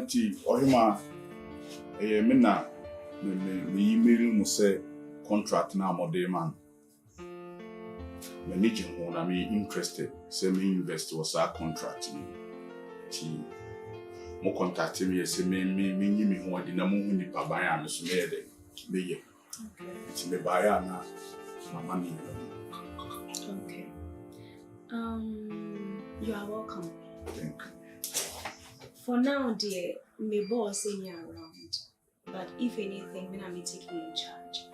Auntie, Ohima, me email mu say contract na model man. Me need you na me interested. Say me invest was a contract. Ti mo contact me say me ho de na mo hu nipa ban ya me so me ye de me ye. Okay. Ti me buy na mama ni. Okay. You are welcome. Thank you. For now, dear, my boss is around. But if anything, then I'm taking in charge.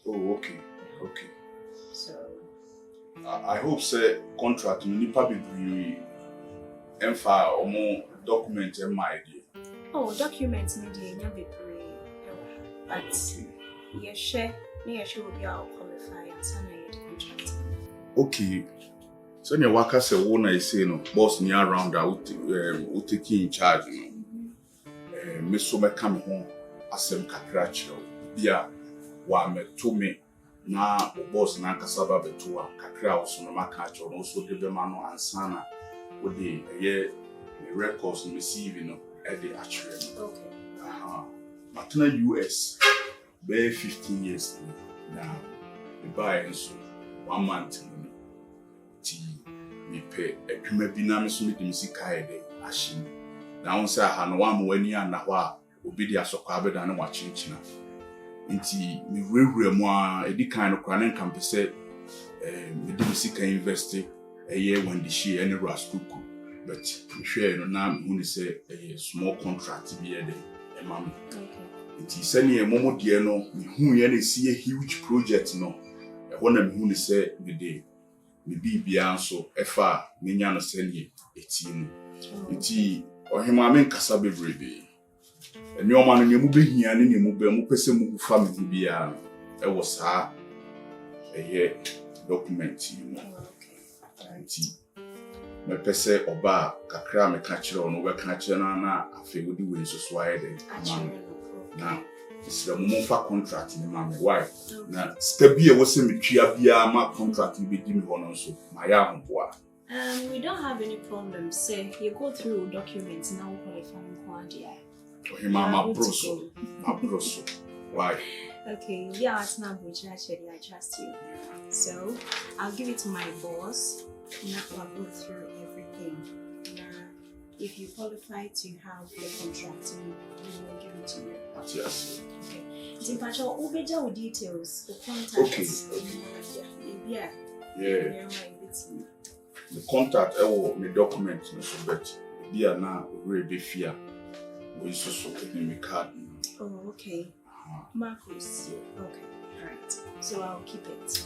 Oh, okay. Okay. So I hope say contract me nipa be and file or more document in my idea. Oh, documents me dear, na be but yes, share will be our qualify and sign the contract. Okay. So your worker say one I say no boss near around that taking in charge, me so me come home asem kakra chiro bia wa me to me na boss na kasaba beto wa kakra oso no maka chiro no so de be ma no ansana wo de ye records me receive no e de actually. Okay. Matna US be 15 years now. Me buy so 1 month ti me pay adwuma bi na me so me de sika e de ahim. Na won say ha no wa mo wani ana ho a obi di asokwa abeda na wa chinchina nti me wurewura mu a edi kan no kra na nka pese me de sika invest ye when the she any Raster but me hwe no na hu ni say small contract bi e de e ma me. Okay. Nti sani e momo de no me hu ye na see a huge project no e ho na me hu ni say me de me bibia nso efa me nya no sani eti mu. Nti ohima me nkasa bebrebe eni o ma no nemu behia ne nemu be mu pese mu fa me bia e wo saa eye document mu. Okay. Nti me pese oba kakra me ka kire ono we ka kire na afi wodi we so so aye de na sira mu fa contract ni ma me why na ska bia wo se me twia bia ma contract bi di me hono so ma ya homboa. We don't have any problems. Say you go through documents now qualifying quantity. My broso. Why? Okay, yeah, it's not good. Actually, I trust you. So I'll give it to my boss. Now I'll go through everything. Now, if you qualify to have the contract, we will give it to you. Yes. Okay. So if I show all details, the contact. Okay. Yeah. Yeah. The contact me document no so bet dia na we be fear we so me card. Oh, okay. Marcus. Okay. All right. So I'll keep it.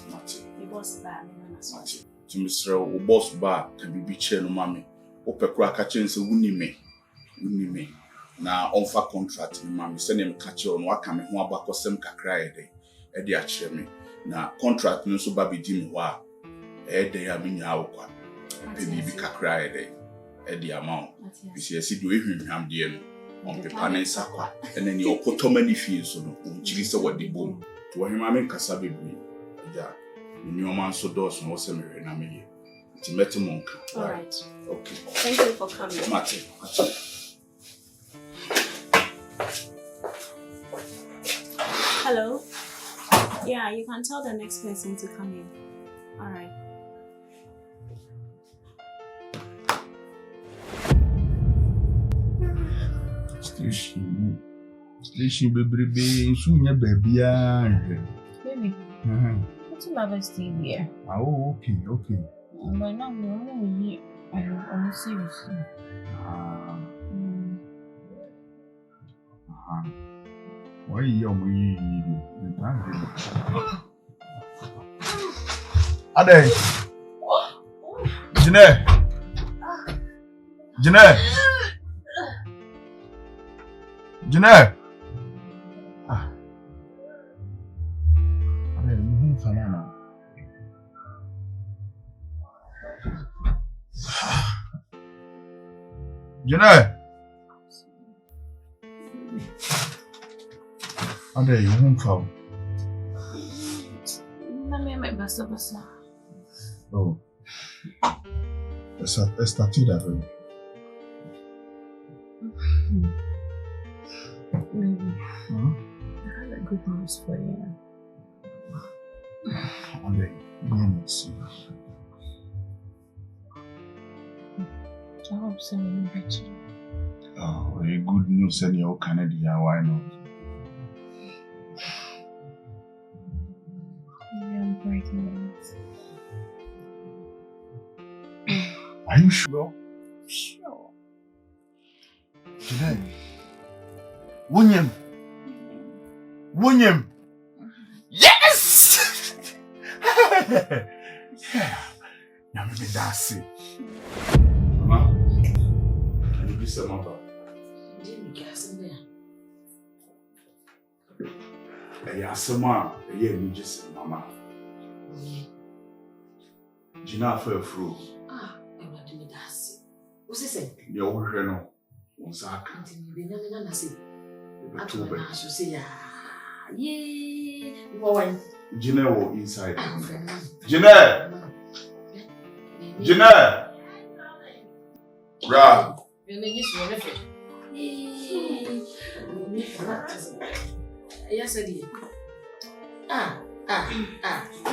The boss bar me na so. To Mr. O boss bar can be chair no mami. O pekura ka chen se wuni me na onfa contract ni mami se nem ka che no aka me ho abakosem kakra e de a kire me na contract no so ba be di me ho a e de ya me nya awokwa baby kakra e de amount bisi esi do ehwehwam de no on pepa na sakwa ene ni okoto mani fie so no onchiri se wode bom to ohima me kasa bebre ja ni o man so do so wo se me na me ye ti meti monka. All right. Okay. Thank you for coming. Mate. Hello. Yeah, you can tell the next person to come in. All right. Station baby, soon your baby. Baby. What's my best thing here? Oh, okay. But now I'm serious. Why you Ade. Genel. Ade, mu fana na. Genel. Ade, you won't come. Basa. Oh. Esta tida. Baby, I have a good news for you. Job saying that you. Oh, a good news and your Canada, why not? Maybe I'm pregnant. Are you sure? Sure. Today. William. Yes! Yeah, that's it. Mama, can you be some mother? Yasama, you just mama. Genel for a fruit. Ah, I'm not doing that. What's he say? Your own what's that? Can't be no say. The two bed. So say ya. Yay! Boy. Genel inside. Genel! Ra! Your name is wonderful. Yes, I did.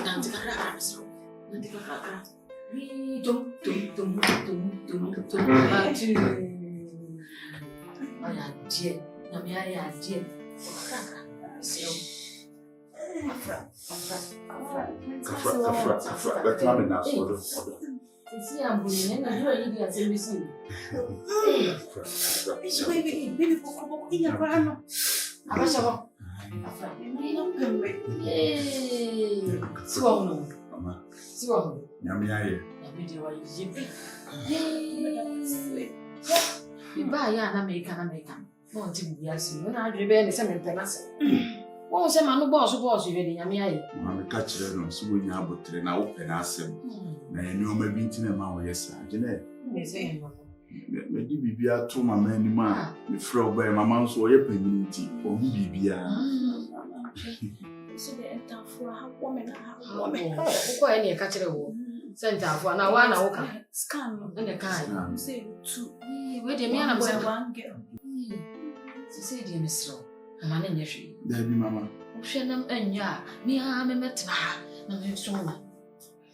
Nanti kakak. Tum. Ayah dia, namanya ayah dia. Kafra. That's not enough. Sisi yang bunyinya nggak jual ini asal besi. Baby, pokok ini apa ano? Apa siapa? Kafra. Ini nong gembe. Siwang. Nyami aye. Nyami dia wa yibi. Iba ya na America. Mo ti bu ya si. Na adwe be ne se me penase. Wo se ma no boss we de nyami aye. Mama ka kire no so wonya abotre na wo penasem. Na enioma bi ntina ma wo yesa. Genel. Me say mo. Me di bibia to mama anima. Me frɛ oba mama nso oye panyin ti. O hu bibia. So the entire for a woman. Uko ya ni ka kire wo. Senta afọ na wa na wo ka. Scan. Na ka. Say two. We de me na boy, mo. one girl. Say de misro. Mama na nyehwe. Dabi mama. Hwenam anya. Me ha me metna. Na me so na.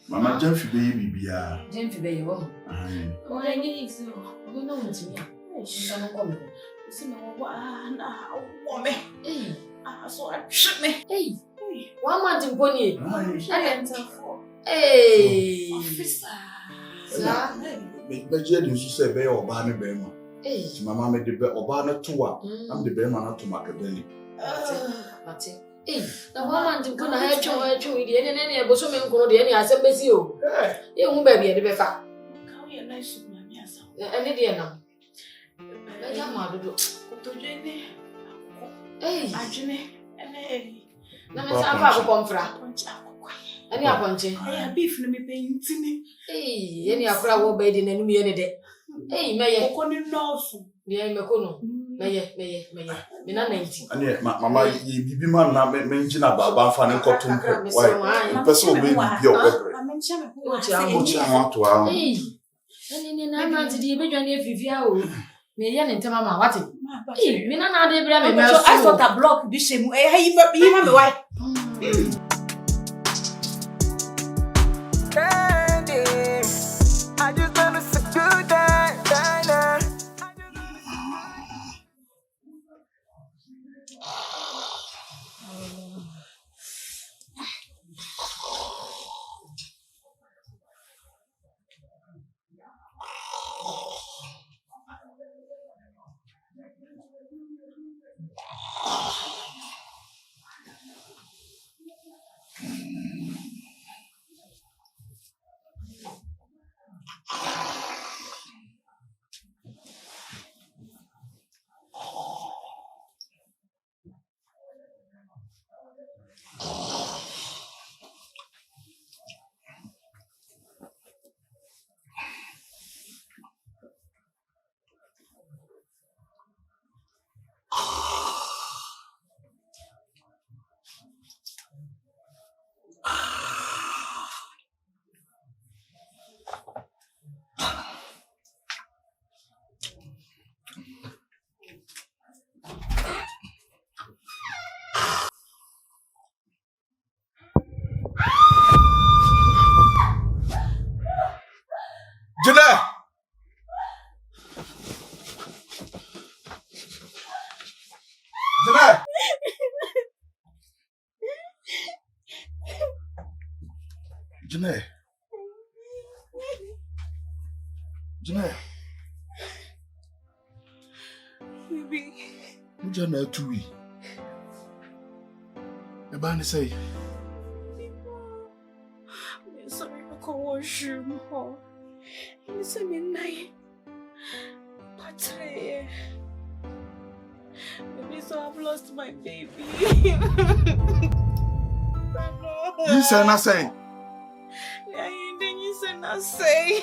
Mama Jamfi be bibia. Jamfi be wo. Ai. O da ni iso. Wo na wonti ya. Nda no kom. So no wa na wo me. So I shit me. One month in Pony. Officer. Sir. Me je de so se be oba ne be ma. Ti mama me de be oba na to a. Am de be ma na to makabeli. Mate. Na one month in Pony ha twa ide ne boso me nkono de ne asem besi o. Hu ba bi e de be fa. Ka we na shi na mi asa. Ene de na. Ba ya ma dodo. To je ne. Ajene. Na me sa fa ko mfra. Ani aponche. Beef na me paintini. Yeni akura wo ba di nanum ye ne de. Meye. Ko ni nofu. Ye me ko no. Meye. Me na 90. Ani mama ye bibi man na me ngina baba fa ne nkotum ko. Why? Person obe bibi o bebre. Amencha me ko. O chi an to a. Ni na anti di be dwane afifia o. Me ye ne ntema ma wate. Me na de bra me so I thought a block bi shemu. Hey me why? I just wanna say good day. Genel. Genel. Baby. Mujana tuwi. Ebani say. I'm sorry, I can't wash room. It's a midnight. Patre. Baby, so I've lost my baby. You say na say. Yeah, you say na say.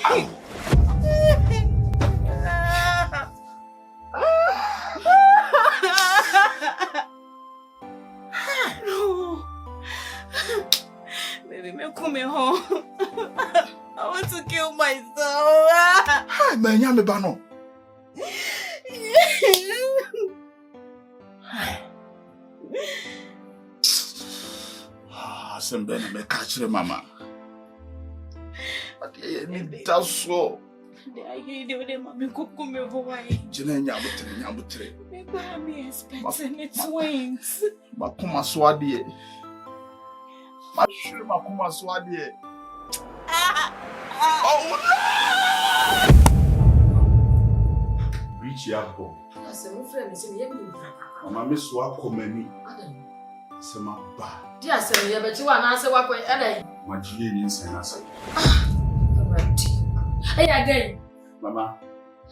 No. Baby, me come home. I want to kill myself. Hi, man, ya me ba no. Sembe na me catch mama. But me taso. De mama come home. Genel nyabutre. Me ba me expecting it twins. Makuma swadi. Ma sure makuma swadi. Oh no! Reach your home. Ase mo frɛ me sɛ me yɛ me Mama me so akomani. Sema ba. Di ase me yɛ bɛkyi wa na ase wa kɔ ɛdai. Ma jiye ni nsan na say. Alright. Hey again. Mama.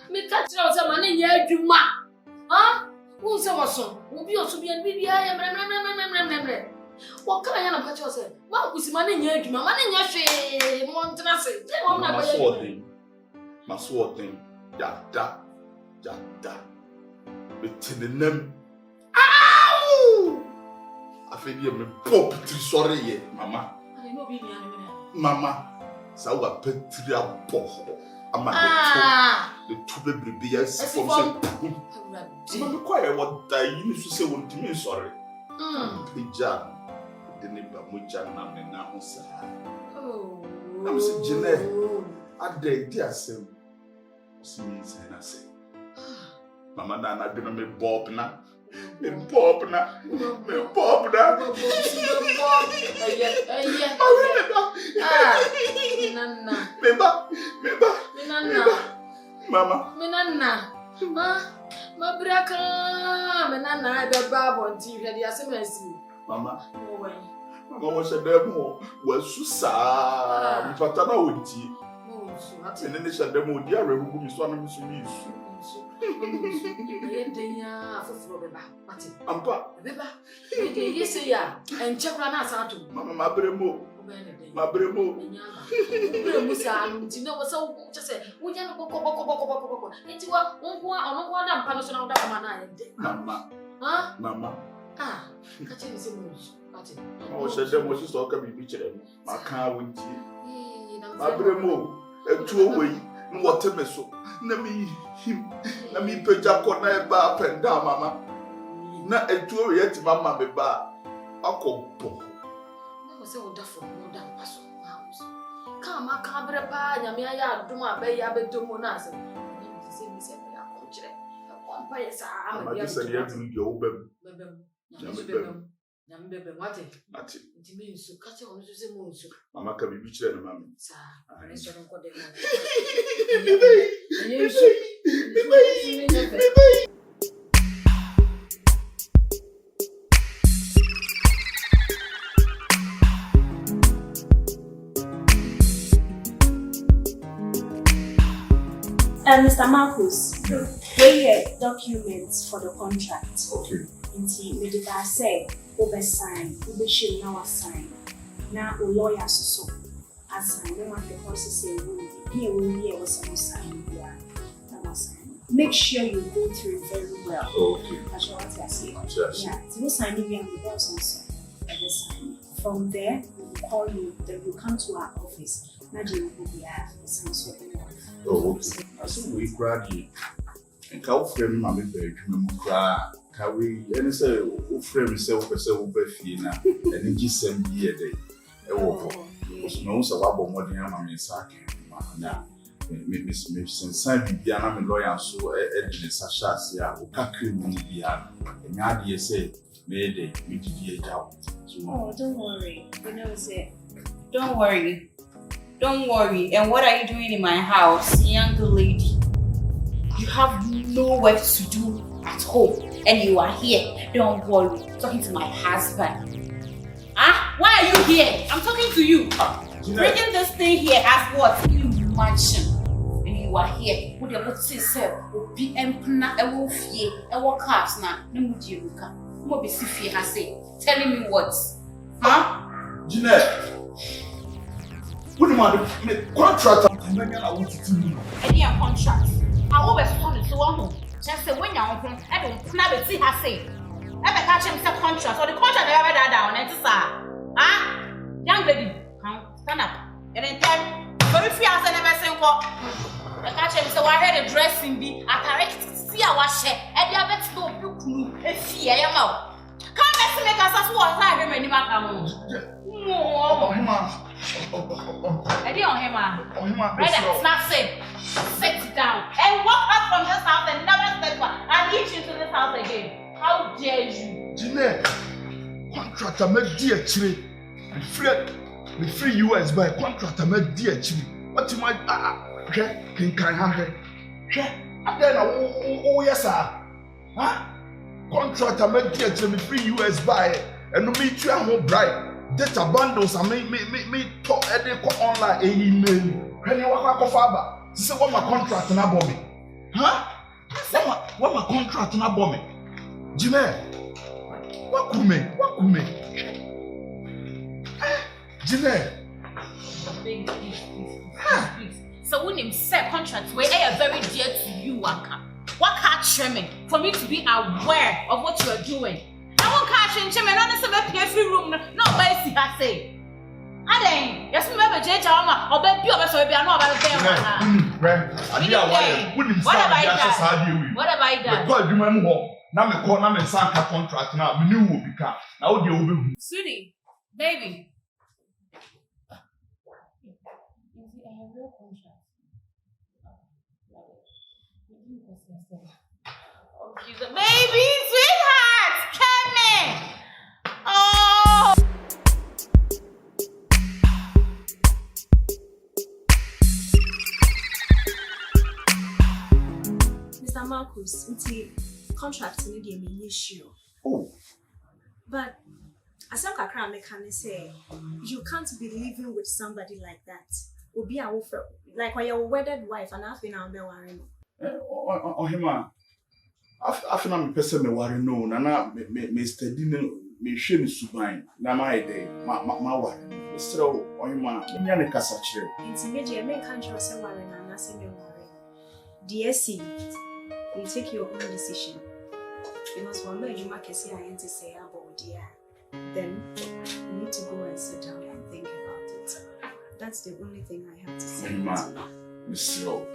Me ka kyerɛ wo sɛ ma ne nyɛ adwuma. Ha? Wo sɛ wo so. Wo bi osu bi an bibia yɛ mremremremremremrem. Wo ka ya na ka kyerɛ wo sɛ ma kusi ma ne nyɛ adwuma, ma ne nyɛ hwee. Mo ntena se. Sɛ wo na ba yɛ. Ma so thing. Jada. Me tinenam. Ow! Afedi me pop tri sorry ye, mama. I no be me. Mama, sa wa petri abo. Ama the two bebrebe yes from say. Mama kwai what die you so say won timi sorry. Pija. De ne ba moja na me na ho sa. Oh. I'm say Genel. Ade di asem. See me say na say. Mama na do me bob na. Me bob na. Nana. Mama. Nana. Ma braka. Nana be babo nti hwe dia se masi. Mama. No way. Mama was a demo. Was susa. Mi fata na oti. No, so ati. Ene ne sha demo di arehugu mi so na mi so mi su. Yedenya afoforo beba. Ati. Ampa. Beba. Me de yese ya. Enche kura na asa ato. Mama mabremo. Mabremo. Mabremo sa anu nti na wo se wo chese wo nya no boko. Nti wa wo ono ko da mpa no so na wo da kama na yede. Mama. Ha? Mama. Ah, ka che se mo. Ati. Mama was a demo so so ka bi chere. Ma kan wonti. Na Mabremo. Etu owe. No water me so. Na me him. Na me peja ko na e ba penda mama. Na etu owe yeti mama me ba. Akobo. Na se wo da fo mo da paso. Kama ka bre pa nyame aya adom abai abedomo na ase. Ni se mi se ya ko kire. Ko mpa yesa ama bia. Ma se ya dun de obem. Bebem. Nyame bebem wate. Ati. Nti mi nsu ka che ono so se mo nsu. Mama ka bibi kire na mama. Sa. Ani so nko de na. Mr. Marcus, where are documents for the contract? Okay. Inti medical say over sign, over show now sign. Now a lawyer so assign. No one the process say will be a was some sign here. Make sure you go through it very well. Okay. That's what I say. Yes. Yeah, so sign it and without some sign. From there, we will call you. Then you come to our office. Now you will be at the same. Oh, okay. I said we graduate. And cow frame mammy bed, cry. Can we any say, who frame himself a cell Beffina and it just send me a day? Was no so about more than I'm in Saki. Now, Miss Sandy Biana, my lawyer, so Edwin Sasha, who can't cream me and Nadia say, Mayday, we did it out. Oh, don't worry. You know, say, don't worry. Don't worry. And what are you doing in my house, young lady? You have no work to do at home, and you are here. Don't worry. Talking to my husband. Why are you here? I'm talking to you. Bringing this thing here as what? Can you imagine? And you are here. What you say, sir? Be empna, ewo fie, ewo cars na, no mudi ebuka. Mo be si fie ha say. Telling me what? Genel. What do you want? Contract. I'm not going to do. Any contract. I always want to one. Just say when you're on, I don't plan to see her say. I catch him say contract. So the contract never die down. And it's young lady, stand up. And then tell me, very few hours never say what. I catch him say, I heard the dressing be. I correct see our share. And the other two you clue. If she I am out. Come let's make us as what I remember back home. I didn't on him, brother. It's not safe. Sit down and walk out from this house and never step back and eat into this house again. How dare you? Genel, contractor me dear chile. Me free US by contractor me dear chile. What you might can have it? And then oh yes sir. Contractor me dear chile me free US by and me too am bright. Data bundles and me talk online email. When you walk off Faba, say what my contract na bomb. What my contract na bomb. Genel, what could me? Genel. So when you say contract, where I am very dear to you, Waka. What can't me for me to be aware of what you are doing? I won't catch him, and honestly, every room, no way, see her say. Ade, yes, me be jeje ama, obe bi obe so be anu obe be yan. What have I done? Because you man ho, na me call na me sign contract na, me new will become. Now wo dey obehu. Sudi, baby. I have no contract. Oh, baby, sweetheart, come in. Oh. Marcus, it's a contract in the issue. Oh. But as I can say, you can't be living with somebody like that. Will be our like when your wedded wife and I've been out there worrying. Oh him after me person me worry no na me steady me hwe me suban na my day ma worry. Mr. Oh him nya ne kasa kire. It's major me can't trust worry na say me worry. DSC, you take your own decision. Because one day you might say I to say about dear, then you need to go and sit down and think about it. That's the only thing I have to say. Mr.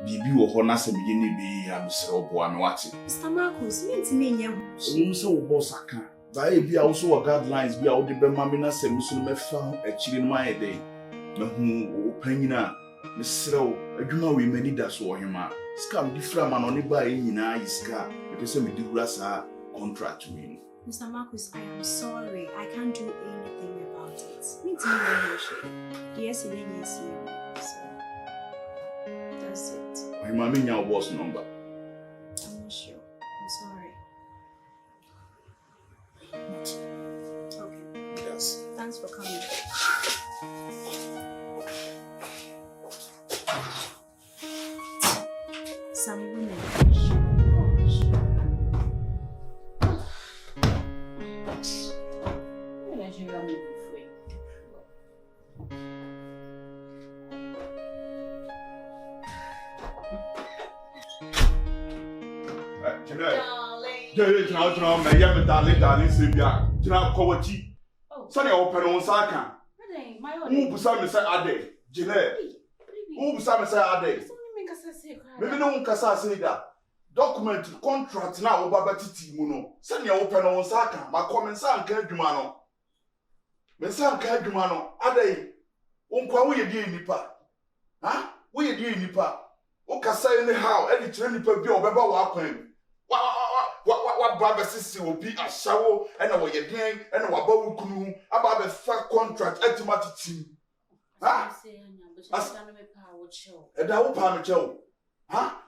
Bibi wo ho na se me ni bi ya Mr. Boa me wate. Mr. Marcus, me nya ho. So wo boss aka. Ba e bi a wo so guidelines bi a wo de be ma me na se me so me fa akiri no ma ye dey. Me hu wo panyina Mr. Adwuma we mani da so wo hema. Scam different man on the buy nyina iska. Because me di rasa contract we. Mr. Marcus, I am sorry. I can't do anything about it. Me too, yes, yes. So that's it. My mommy now boss number. I'm not sure. I'm sorry. Okay. Yes. Thanks for coming. Some women. Darling, Sylvia. Jina Kowachi. Sunny open on Saka. Who beside me say Ade? Genel. Who beside me say Ade? Maybe no one can say that. Document contract now over Titi Muno. Send your open on Saka. My comments are Kedumano. Messiah Kedumano. Ade. Unqua, we dear Nipa. Huh? We dear Nipa. Oka say anyhow, any training per bill, Baba Wakwin. What Baba Sissy will be a shower and our gang and our Babu Kunu about the fact contract at Matiti. Huh? Eda wo pa me chew. Ha?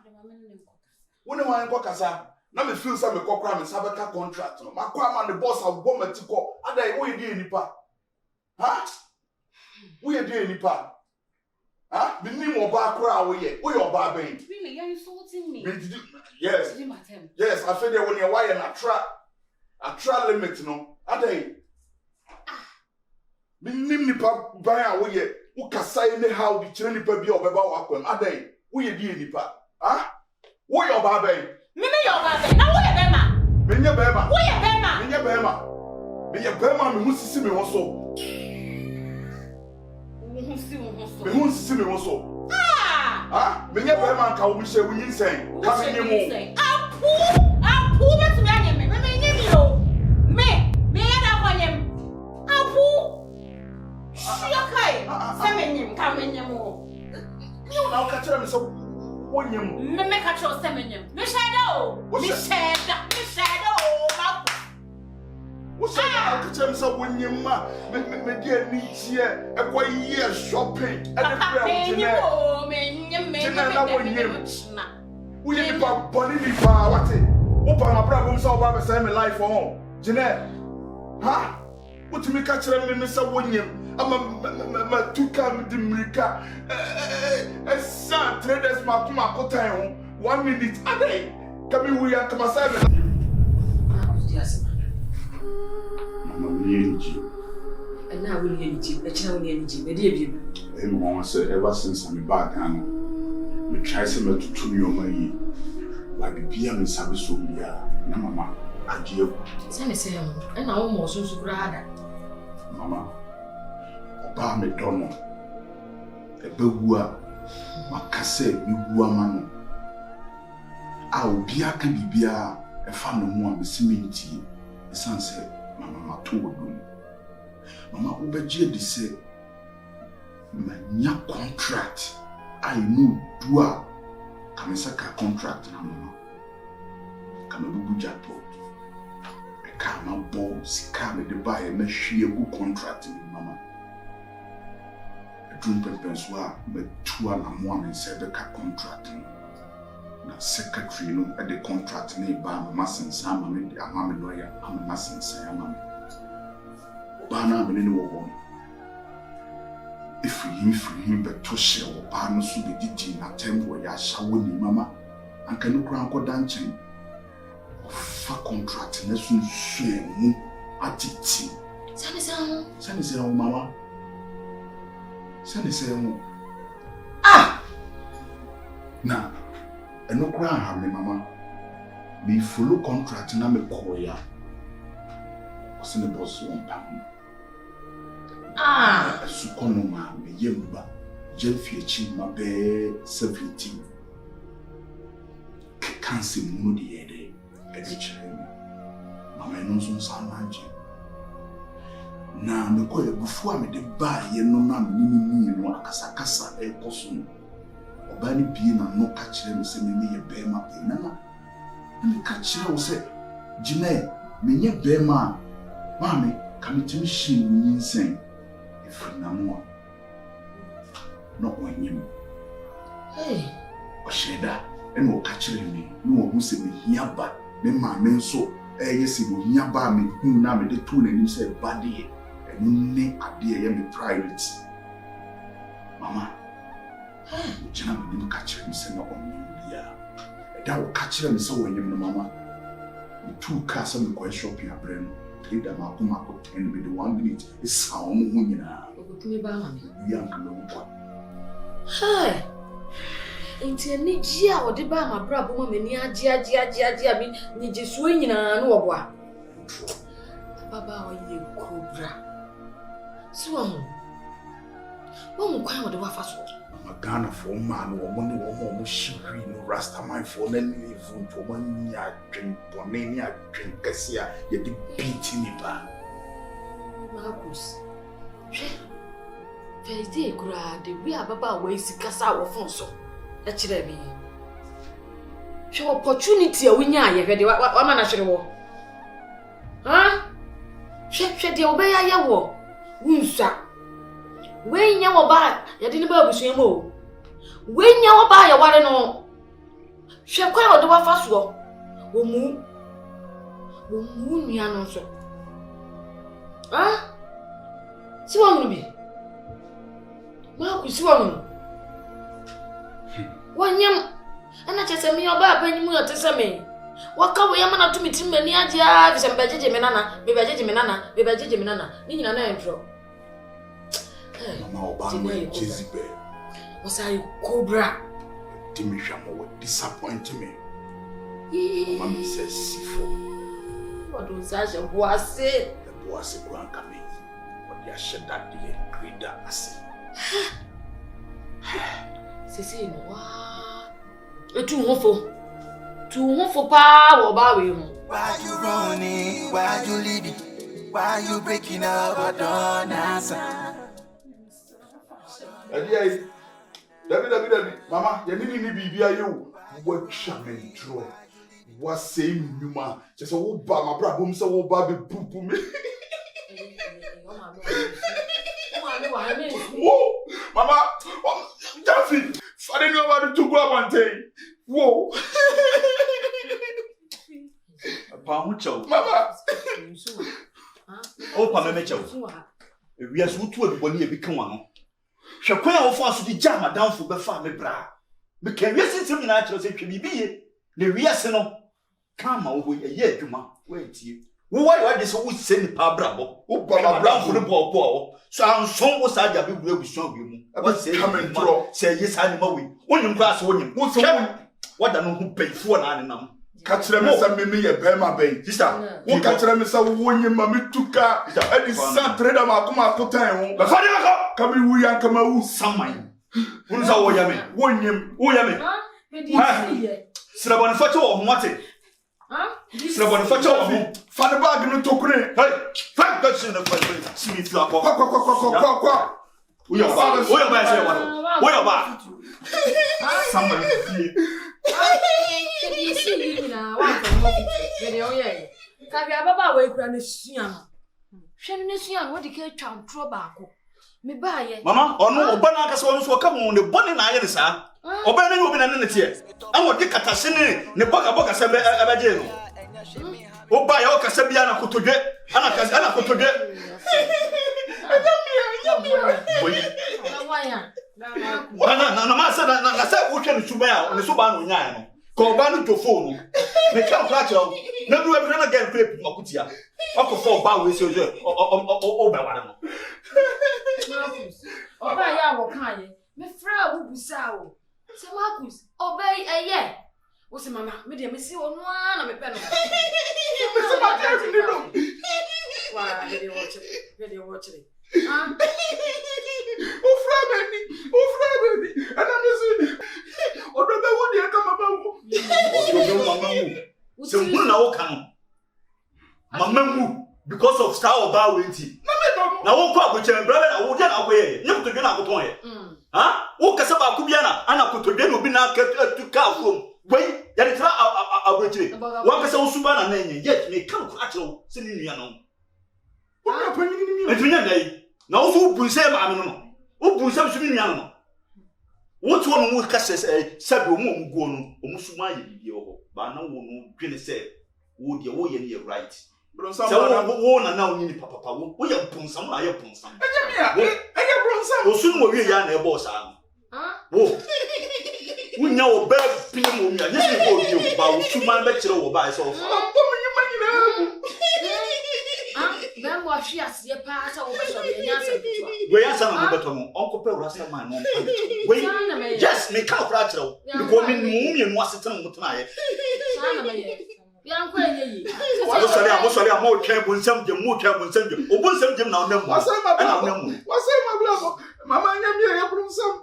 Wone wan ko kasa. Na me feel say me kokra me sabeka contract no. Makwa man the boss agbo matiko. Ada wo yedi enipa. Ha? Wo yedi enipa. Ha? Me nim oba kra wo ye. Wo ye oba ben. Really, you're insulting me. Yes. Yes, I feel that when you wire a tra limit no. Ada me nim nipa ban a wo ye. Wo kasa ne how bi kire nipa bi obeba wo akwam. Ada wo yedi enipa. Ha? Wo ye oba ben. Me your baby. Now what you bema? Me nye bema. What you bema? Me nye bema. Me nye bema me hu sisi me wo so. Me hu sisi me wo so. Ah! Me nye bema nka wo bi she wo yinsen. Ka me nye mo. Apu me to me anya me. Me nye mi o. Me ya da kwanyem. Apu. Shiakai. Se me nyem ka me nye mo. Me na o ka kire me so wonyem. Me ka kire se me nyem. Me shadow. Me shadow. What's that? I can say when you ma me dear niche e kwa year shopping and the friend Genel we need to body the power what it open my problem so ba me say me life for home Genel ha what me catch me say wonyem ama tuka me di mrika sa traders ma kuma kotan ho 1 minute adai kami we ya kama say and now we'll get a challenge, a dear. Everyone said ever since I'm back and we try some to tune your money like the PM is having so near Mama. I give Send say, and I almost so rather. Mama, Oba me dono. A begua, Macase, Biguamano. I'll be a can be a family one, the cemetery. The son said, Mama, told me. Mama, Obeje de say, my contract. I know dua. Come saka contract na mama. Come bubu jackpot. I come boss. Come the buy me share good contract with mama. I dream pepenswa me tua na mo am say the contract. Na secretary no at the contract na ba mama sensa mama me amama lawyer amama sensa mama ba na me ne wo if him but to share ba no so be didi na tempo ya shawo ni mama anka no kran ko danchin fa contract na so nsuo mu atiti sane se mama sane se na eno kra ha me mama be follow contract na me koya o se ne boss won pam su kono ma me yemba jelfi chi ma be 17 kanse mu de yede chere mama eno so san manje na me koya bufu a me de ba ye no na me ni no akasa e koso Obani bi na no ka kire me se me ye bema pe na me ka kire wo se Genel me ye bema ma me ka me timi shin ni nsen ifri na mo no onyim o sheda e no ka kire me no wo se me hia ba me ma me nso ye se me hia ba me hu na me de tu na ni se ba de e no ne ade ye me private mama Genel me catch him say no on ya. Da wo catch him say when you mama. The two cars am go shopping abrem. Trade am akoma ko 10 be the 1 minute is how mo hu nyina. Okumi ba ma me. Ya nka lo ko. Hey. Enti ni ji a odi ba ma bra bo ma ni agi bi ni je so nyina no wo boa. Baba o ye kobra. So wo kwan wo de wa fa so. Ghana for man or money or more shiri no Raster man for any food for money drink bonania drink cassia yet beating me ba. Marcus. Thursday kura de we ababa we sikasa wo fon so. E kire bi. Hwe opportunity a winya ye hwe de wa ma na hwere wo. Ha? Hwe de obeya ye wo. Wunsa. When you were back, you didn't buy the more. When you were by a water no, shall quite the one fast walk. Will move me an answer. Ah? See what will be? Marcus, one. One young, and I just said me about penny more to say me. What come we are not to meet him many ideas and Bajaji Menana, Bajaji Menana, Bajaji Menana, in an intro. Mama Obama, Jezebel. Was I Cobra? Timishamo would disappoint me. Mammy says, Sifo. What was I? Was it? The boss a grand coming. But you shed that delay, great that I say. Sissy, wow. A too awful power about you. Why you running? Why you leaving? Why you breaking up? I don't answer. David, Mama, you need to be you. What shaman draw? What same Numa? Just a old bar, my brother, so old Bobby poo poo me. Whoa, Mama, Daffy, I didn't know about the 2 go one day. Whoa, Pamucho, Mama. oh, Pamacho. We are so to everybody become one. Shakwa of us the jam down for the family bra. But can you see some natural say be the reason? Come over a year, Juma. Wait you. Why this always send the pa bravo? Oh, Baba Brown for the ball. So I'm so was I that we will show you. About say come and draw. Say yes, I'm away. When you pass on him, what's what I know who pay for an animal. Catch them as a mimi a Bema Bay. Sister, who catch them as a woman, Mammy took her, and his son trade them out to time. The father come we are come out some mine. Who's our yammy? Slabon photo of Martin. Slabon photo of me. Father bag no tokune. Hey, thank God in the first Smith. We are back. We are back. We are back. Somebody. You see you now, one from Moffitt. Cababa way granisian. Shanisian, what the cake town trouble. Me buy it. Mama, or no, Banakas ones will come on the bonnet iron, sir. Or Benny will be an tear. I want the Catasini, the Boca Abajano. Oh, by all Casabiana could get, and I could get. I said, what can you do on the Suban? Corbano to phone. They can't catch up. Never ever again, Philip Mokutia. Uncle for Bowie, so Oberano. Obey our kind. Me frau who sow. Sir Marcus, obey a year. What's the mamma? Medium, Miss you on one of a pen. Why, video watching. Oh, Frammy, and I'm listening. Or the one you come about. So, who now come? Mamma, because of Star Bowie. Now, won't come with your brother, I would get away. You could get out of point. Huh? Who can say about Kubiana? And I could be now kept to cow from. Wait, that is our British. One person Suban and yet may come to actual sitting here. What are you? Now, who will say, Mamma? Who will say, Mamma? What one who catches a several moon gone, almost my yo, but no one will say, would you way in right? So, one now need Papa. We have put some, I have put some. I soon will be a boss. Oh, we know a bad people. Yes, you but two man lecture over by so far. Then what she has your pass over the we are some better Uncle Raster man. Wait, yes, make out Rattle. You go in Moon was it on tonight. Young Quay, sorry, I'm more careful, some more careful, send you. Or send them now. What's my Mamma, I'm here some.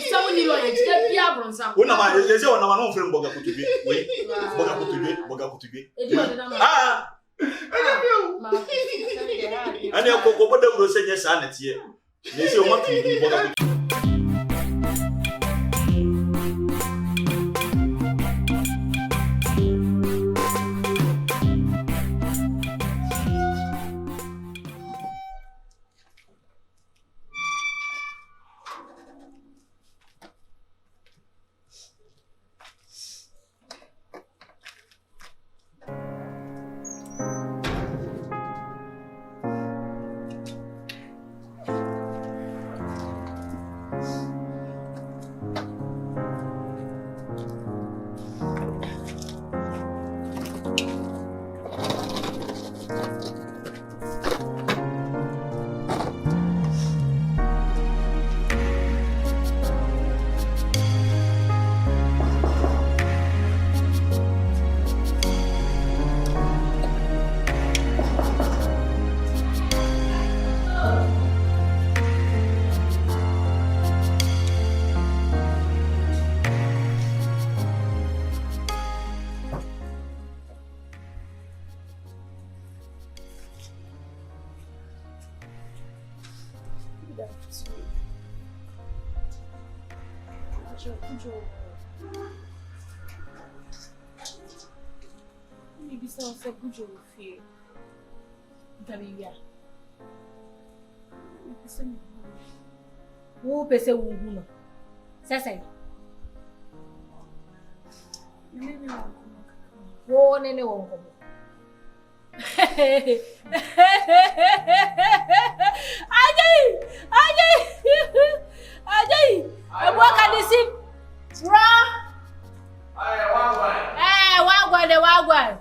Someone you like, get the Abrams. When am I? There's one of my own friend Boga to be. Wait, Boga to be. Ah, and you'll go over the road, say yes, sanity. They say, what to do? Bujo. Maybe someone said Bujo will fear. Gabia. Who pese wuno? Sese. Wo nene wongo. Ajay. Abwaka disim. Bra. Wagwan.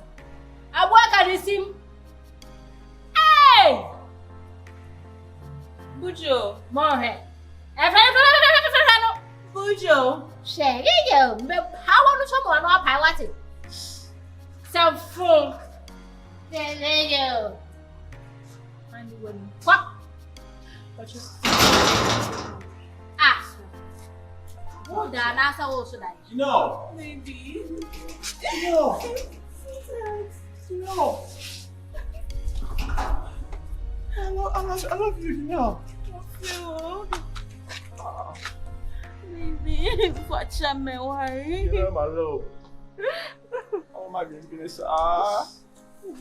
Abwaka disim. Hey. Bujo. Mohe. Bujo. Shege yo. Me hawa no somo anu apai wate. Some phone. There yo. And when what? Ah. Who da na sa wo so dai. No. Maybe. No. I love you, no. Maybe. Watch out, me worry. You know my love. Oh my goodness.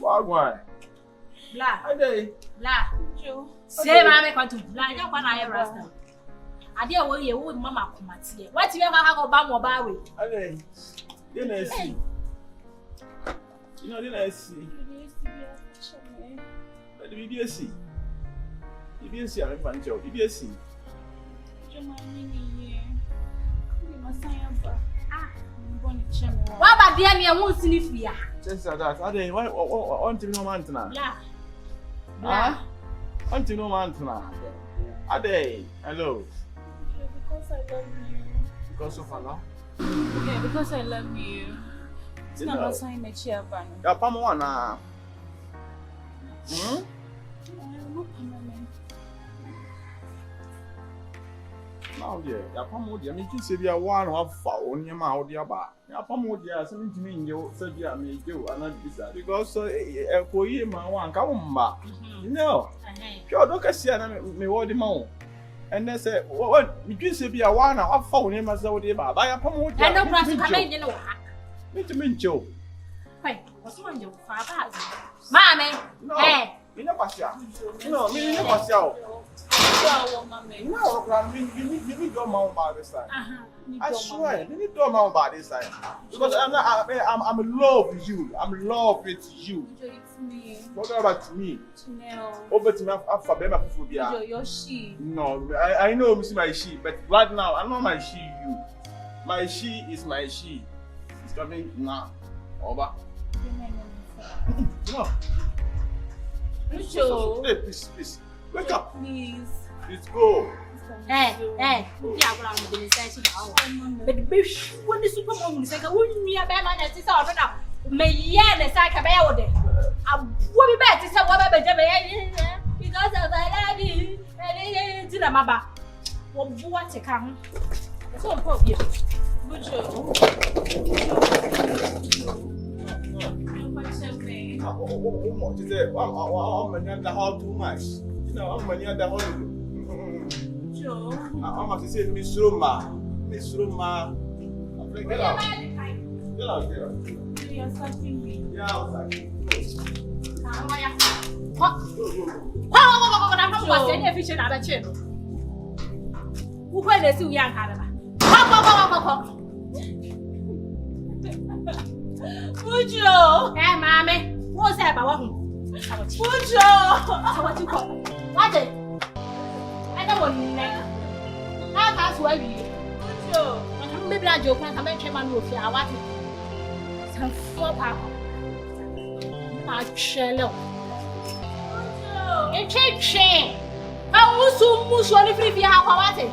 Wagwan. Bla. Ade. Bla. Bujo. Say mama kwantu. Bla nya kwa na ye Raster. Ade wo ye wo mama komatie. What you ever go ba mo ba we? Ade. Didn't see. You know, didn't see. But the BBSC. BBSC, I'm a fan job. BBSC. Wa ba dia me hu sinifia. Just that. Ade, why want to know man tonight? Bla. Want to know man tonight? Ade, hello. Because I love you. Because of Allah. Yeah, because I love you. It's You not know. a sign that you have one. Ya pamo wana. Hmm? Now dear, ya pamo dear, me kin say bia one of fa onyema a odi aba. Ya pamo dear, say me timi nje say bia me je o ana bisa because koyi ma wan ka mma. You know. Pure do ka sia na me wodi ma o. And they say, what me kin say bia one of fa onyema say odi ba. Ba ya pamo dear. And no practice come in no ha. Me timi nje. Hey, what's wrong with fa ba? Mama. Hey. Me na kwasia. No, me na kwasia. No, me do my own by this time. I swear, me do my own by this time. Because I'm in love with you. I'm in love with you. It's me. What about me? Genel. Over to me after Bema Phobia. Your she. No, I know Miss my she, but right now I know my she you. My she is my she. It's coming now. Over. No. Bujo. Hey, please. Wake up. Please. Let's go. Hey, we are going to be saying now. But be when the supermom is like a woman, me a bear man, and it's all now. May yen is like a bear with it. I will be better to say what I because of I love you. And it's a mama. What to come? It's all for you. Bujo. How too much? You know, I'm many other holiday. I'm going to say Miss Roma. Get out. You're sucking me. Yeah, I was like, What's any efficient at a chin? Who played the two young Canada? Bujo. Hey, mommy, what's that about? Bujo. What you call? What it? I don't want how that's why we Bujo. maybe I joke and I'm chairman of your what it? Some four papa. I chill. Bujo. It's a chain. I was so much only free for how what it?